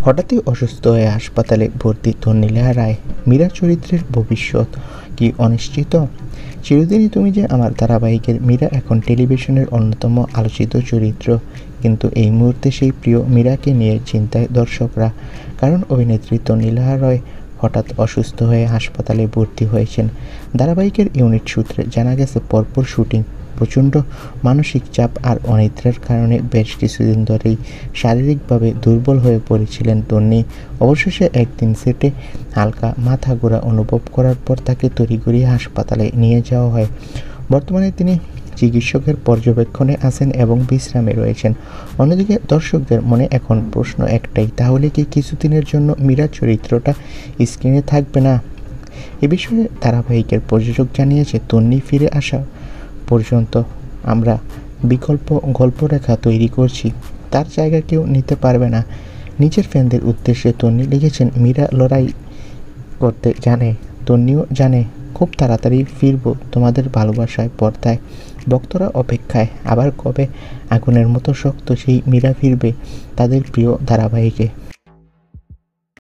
হঠাৎই অসুস্থ হয়ে হাসপাতালে ভর্তি তন্নিলা রায়। মীরা চরিত্রের ভবিষ্যৎ কি অনিশ্চিত? চিরদিনই তুমি যে আমার ধারাবাহিকের মীরা এখন টেলিভিশনের অন্যতম আলোচিত চরিত্র, কিন্তু এই মুহূর্তে সেই প্রিয় মীরাকে নিয়ে চিন্তায় দর্শকরা। কারণ অভিনেত্রী তন্নিলা রায় হঠাৎ অসুস্থ হয়ে হাসপাতালে ভর্তি হয়েছেন। ধারাবাহিকের ইউনিট সূত্রে জানা গেছে, পরপর শুটিং, প্রচণ্ড মানসিক চাপ আর অনিদ্রার কারণে বেশ কিছুদিন ধরেই শারীরিকভাবে দুর্বল হয়ে পড়েছিলেন তন্নি। অবশেষে একদিন সেটে হালকা মাথা ঘোরা অনুভব করার পর তাকে তড়িঘড়ি হাসপাতালে নিয়ে যাওয়া হয়। বর্তমানে তিনি চিকিৎসকের পর্যবেক্ষণে আছেন এবং বিশ্রামে রয়েছেন। অন্যদিকে দর্শকদের মনে এখন প্রশ্ন একটাই, তাহলে কি কিছুদিনের জন্য মীরা চরিত্রটা স্ক্রিনে থাকবে না? এ বিষয়ে ধারাবাহিকের প্রযোজক জানিয়েছে, তন্নি ফিরে আসা পর্যন্ত আমরা বিকল্প গল্পরেখা তৈরি করছি, তার জায়গা কেউ নিতে পারবে না। নিজের ফ্যানদের উদ্দেশ্যে তন্নি লিখেছেন, মীরা লড়াই করতে জানে, তন্নিও জানে, খুব তাড়াতাড়ি ফিরবো তোমাদের ভালোবাসায় পর্দায়। ভক্তরা অপেক্ষায়, আবার কবে আগুনের মতো শক্ত সেই মীরা ফিরবে তাদের প্রিয় ধারাবাহিকে।